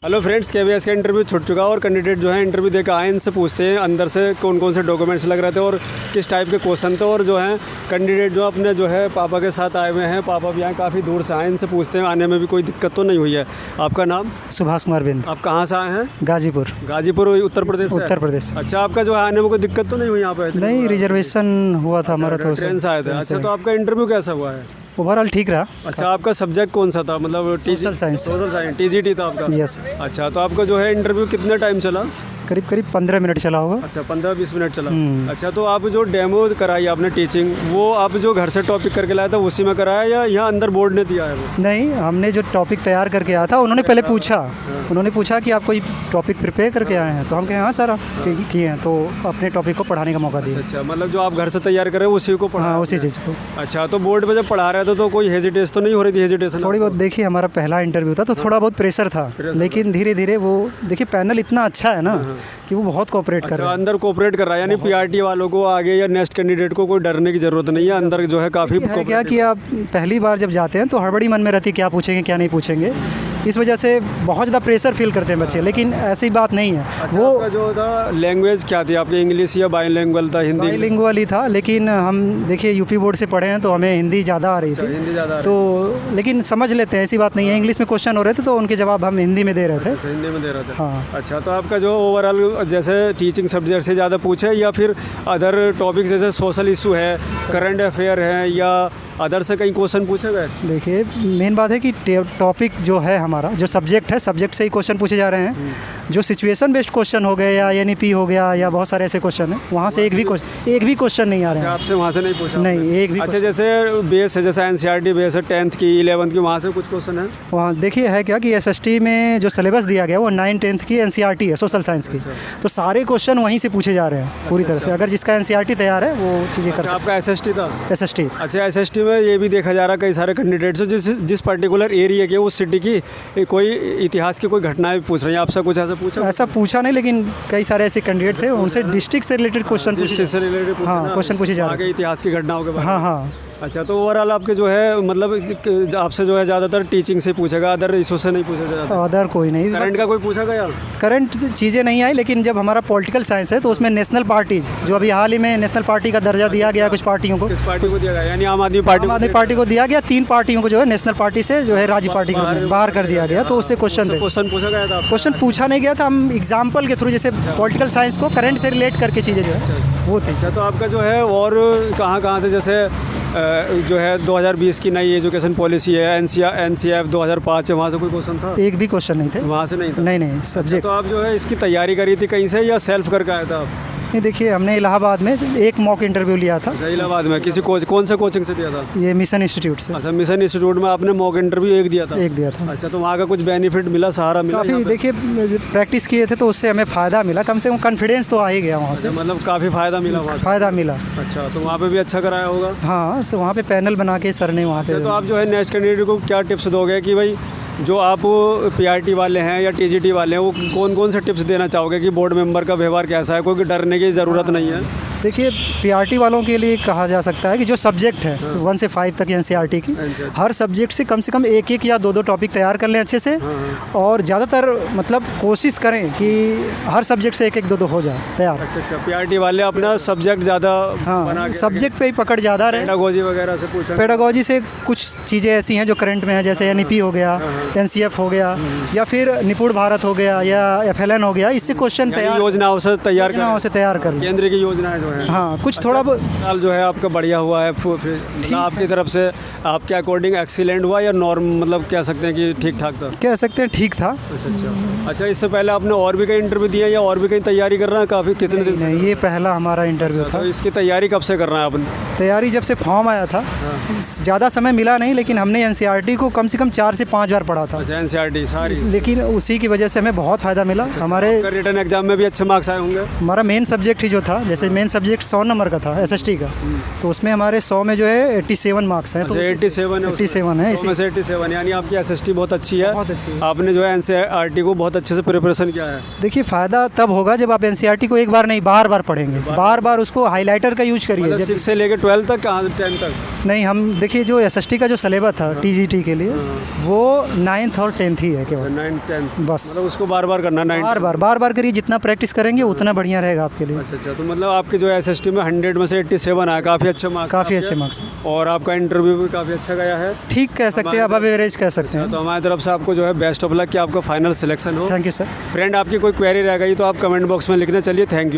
Hello friends, KVS का interview छूट चुका और कैंडिडेट जो है इंटरव्यू देकर आए, इनसे पूछते हैं अंदर से कौन कौन से डॉक्यूमेंट्स लग रहे थे और किस टाइप के क्वेश्चन थे। और जो है कैंडिडेट जो अपने जो है पापा के साथ आए हुए हैं, पापा भी यहाँ काफ़ी दूर से आए, इनसे पूछते हैं आने में भी कोई दिक्कत तो नहीं हुई है। आपका नाम? सुभाष कुमार बिंद। आप कहाँ से आए हैं? गाजीपुर। गाजीपुर उत्तर प्रदेश से? उत्तर प्रदेश। अच्छा, आपका जो है आने में कोई दिक्कत तो नहीं हुई यहाँ पे? नहीं, रिजर्वेशन हुआ था हमारा तो ट्रेन से आए थे। अच्छा, तो आपका इंटरव्यू कैसा हुआ है? ओवरऑल ठीक रहा। अच्छा, आपका सब्जेक्ट कौन सा था? मतलब social science. Social science, TGT था आपका? यस। अच्छा, तो आपका जो है इंटरव्यू कितने टाइम चला? करीब 15 मिनट चला होगा। अच्छा, 15-20 मिनट चला। अच्छा, तो आप जो डेमो कराई आपने टीचिंग, वो आप जो घर से टॉपिक करके लाया था उसी में कराया या यहाँ अंदर बोर्ड ने दिया है वो? नहीं, हमने जो टॉपिक तैयार करके आया था उन्होंने पहले पूछा, उन्होंने पूछा कि आप कोई टॉपिक प्रिपेयर करके आए हैं, तो हम कहे हाँ सर आप किए हैं, तो अपने टॉपिक को पढ़ाने का मौका दिया। अच्छा, मतलब जो आप घर से तैयार कर रहे हो उसी को पढ़ा? हाँ, उसी चीज़ को। अच्छा, तो बोर्ड पर जब पढ़ा रहे थे तो कोई हेजिटेशन तो नहीं हो रही थी? हेजिटेशन थोड़ी बहुत, देखिए हमारा पहला इंटरव्यू था तो थोड़ा बहुत प्रेशर था, लेकिन धीरे धीरे वो देखिए पैनल इतना अच्छा है ना कि वो बहुत कोऑपरेट कर रहा है। अंदर कोऑपरेट कर रहा है, यानी PRT वालों को आगे या नेक्स्ट कैंडिडेट को कोई डरने की जरूरत नहीं है। अंदर जो है काफ़ी क्या कि आप पहली बार जब जाते हैं तो हड़बड़ी मन में रहती है क्या पूछेंगे क्या नहीं पूछेंगे, इस वजह से बहुत ज़्यादा प्रेशर फील करते हैं बच्चे, लेकिन ऐसी बात नहीं है। अच्छा, वो जो था लैंग्वेज क्या थी आपकी? इंग्लिश या बाइलिंगुअल था? हिंदी? बाइलिंगुअल ही था, लेकिन हम देखिए यूपी बोर्ड से पढ़े हैं तो हमें हिंदी ज़्यादा आ रही थी। हिंदी ज़्यादा तो लेकिन समझ लेते हैं, ऐसी बात नहीं है। इंग्लिश में क्वेश्चन हो रहे थे तो उनके जवाब हम हिंदी में दे रहे थे। हिंदी में दे रहे थे। हाँ। अच्छा, तो आपका जो ओवरऑल जैसे टीचिंग सब्जेक्ट से ज़्यादा पूछे या फिर अदर टॉपिक जैसे सोशल इशू है, करंट अफेयर है या अदर से कई क्वेश्चन पूछे गए? देखिए मेन बात है कि टॉपिक जो है हमारा, जो सब्जेक्ट है, सब्जेक्ट से ही क्वेश्चन पूछे जा रहे हैं। जो सिचुएशन बेस्ड क्वेश्चन हो गए या NEP हो गया या बहुत सारे ऐसे क्वेश्चन हैं, वहाँ से एक भी क्वेश्चन नहीं आ रहे हैं। आपसे वहाँ से नहीं पूछा? नहीं, एक भी। अच्छा, जैसे बेस है, जैसे NCERT बेस है 10th की 11th की, वहाँ से कुछ क्वेश्चन है? वहाँ देखिए है क्या कि SST में जो सिलेबस दिया गया वो 9th 10th की NCERT है, सोशल साइंस की। तो सारे क्वेश्चन वहीं से पूछे जा रहे हैं पूरी तरह से। अगर जिसका NCERT तैयार है वो चीज़ें कर सकते हैं। आपका SST था? SST। अच्छा, SST में ये भी देखा जा रहा है कई सारे कैंडिडेट्स हो जिस पर्टिकुलर एरिया के उस सिटी की कोई इतिहास की कोई घटनाएं पूछ रहे हैं आपसे, कुछ ऐसा पूछा? ऐसा पूछा नहीं, लेकिन कई सारे ऐसे कैंडिडेट थे, उनसे डिस्ट्रिक्ट से रिलेटेड क्वेश्चन पूछे जा रहे हैं, इतिहास की घटनाओं के बारे में। हाँ हाँ। अच्छा, तो ओवरऑल आपके जो है मतलब आपसे जो है ज़्यादातर टीचिंग से पूछेगा, अदर इशू से नहीं पूछा जाता? अदर कोई नहीं। करंट का कोई पूछा गया? करंट चीज़ें नहीं आई, लेकिन जब हमारा पॉलिटिकल साइंस है तो उसमें नेशनल पार्टीज, जो अभी हाल ही में नेशनल पार्टी का दर्जा दिया गया कुछ पार्टियों को। किस पार्टी को दिया गया? यानी आम आदमी पार्टी? आम आदमी पार्टी को दिया गया। 3 पार्टियों को जो है नेशनल पार्टी से जो है राज्य पार्टी को बाहर कर दिया गया, तो उससे क्वेश्चन पूछा गया था? क्वेश्चन पूछा नहीं गया था, हम एग्जाम्पल के थ्रू जैसे पॉलिटिकल साइंस को करंट से रिलेट करके चीज़ें जो है वो थी। अच्छा, तो आपका जो है और कहाँ से जैसे जो है 2020 की नई एजुकेशन पॉलिसी है, NCF 2005 है, वहाँ से कोई क्वेश्चन था? एक भी क्वेश्चन नहीं थे वहाँ से? नहीं था? नहीं सब्जेक्ट। तो आप जो है इसकी तैयारी करी थी कहीं से या सेल्फ करके आया था आप? नहीं, देखिए हमने इलाहाबाद में एक मॉक इंटरव्यू लिया था। इलाहाबाद में किसी कौन से कोचिंग से दिया था? ये मिशन इंस्टीट्यूट से। अच्छा, मिशन इंस्टीट्यूट में आपने मॉक इंटरव्यू एक दिया था? अच्छा, तो वहाँ का कुछ बेनिफिट मिला, सहारा मिला? काफ़ी, देखिए प्रैक्टिस किए थे तो उससे हमें फ़ायदा मिला, कम से कम कॉन्फिडेंस तो आ ही गया वहाँ से। मतलब काफ़ी फ़ायदा मिला? फ़ायदा मिला। अच्छा, तो वहाँ पे भी अच्छा कराया होगा? हाँ, सो वहाँ पे पैनल बना के सर ने वहाँ पे। तो आप जो है नेक्स्ट कैंडिडेट को क्या टिप्स दोगे कि भाई जो आप PRT वाले हैं या TGT वाले हैं, वो कौन से टिप्स देना चाहोगे कि बोर्ड मेंबर का व्यवहार कैसा है? कोई डरने की ज़रूरत नहीं है? देखिए PRT वालों के लिए कहा जा सकता है कि जो सब्जेक्ट है 1 से 5 तक NCERT की, हर सब्जेक्ट से कम एक या दो टॉपिक तैयार कर लें अच्छे से, और ज़्यादातर मतलब कोशिश करें कि हर सब्जेक्ट से एक दो हो जाए तैयार। अच्छा, PRT वाले अपना सब्जेक्ट ज़्यादा, हाँ, सब्जेक्ट पे ही पकड़ ज़्यादा रहे। पेडागोजी वगैरह से पूछा? पेडागोजी से कुछ चीज़ें ऐसी हैं जो करंट में है, जैसे NEP हो गया, NCF हो गया, या फिर निपुण भारत हो गया या FLN हो गया, इससे क्वेश्चन तैयार, योजनाओं से तैयार कर केंद्र की योजनाएं जो है। हाँ, कुछ थोड़ा बहुत साल जो है आपका बढ़िया हुआ है, फिर आपकी तरफ से आपके अकॉर्डिंग एक्सीलेंट हुआ या नॉर्म, मतलब कह सकते हैं कि ठीक ठाक था? कह सकते हैं ठीक था। अच्छा, इससे पहले आपने और भी कई इंटरव्यू दिए या और भी कहीं तैयारी कर रहे हैं काफ़ी? कितने दिन? नहीं, ये पहला हमारा इंटरव्यू था। तो इसकी तैयारी कब से कर रहे हैं आपने? तैयारी जब से फॉर्म आया था, ज़्यादा समय मिला नहीं, लेकिन हमने NCERT को कम से कम 4 से 5 बार पढ़ा था। अच्छा, NCERT सारी? लेकिन उसी की वजह से हमें बहुत फ़ायदा मिला। हमारे रिटन एग्जाम में भी अच्छे मार्क्स आए होंगे? हमारा मेन सब्जेक्ट ही जो था, जैसे मेन सब्जेक्ट 100 नंबर का था SST का, तो उसमें हमारे 100 में जो है 87 मार्क्स हैं। तो 87 है, इसमें से 87, यानी आपकी SST बहुत अच्छी है। बहुत अच्छी है। आपने जो है NCERT को बहुत अच्छे से प्रिपरेशन किया है। देखिए फ़ायदा तब होगा जब आप NCERT को एक बार नहीं बार बार पढ़ेंगे, बार बार उसको हाईलाइटर का यूज करिए। 6 से लेकर 12 तक, 10 तक? नहीं, हम देखिए जो एसएसटी का जो सिलेबस था टीजीटी के लिए वो 9th और 10th ही है केवल। 9th 10th बस। मतलब उसको बार बार करना 9th बार बार करिए, जितना प्रैक्टिस करेंगे उतना बढ़िया रहेगा आपके लिए। अच्छा, तो मतलब आपके जो एसएसटी में 100 में से 87 आया, काफ़ी अच्छे मार्क्स, काफ़ी अच्छे मार्क्स, और आपका इंटरव्यू भी काफ़ी अच्छा गया है, ठीक कह सकते हैं, अब एवरेज कह सकते हैं। तो हमारी तरफ से आपको जो है बेस्ट ऑफ लक कि आपका फाइनल सिलेक्शन हो। Thank you sir. फ्रेंड, आपकी कोई क्वेरी रह गई तो आप कमेंट बॉक्स में लिखना। चलिए, थैंक यू।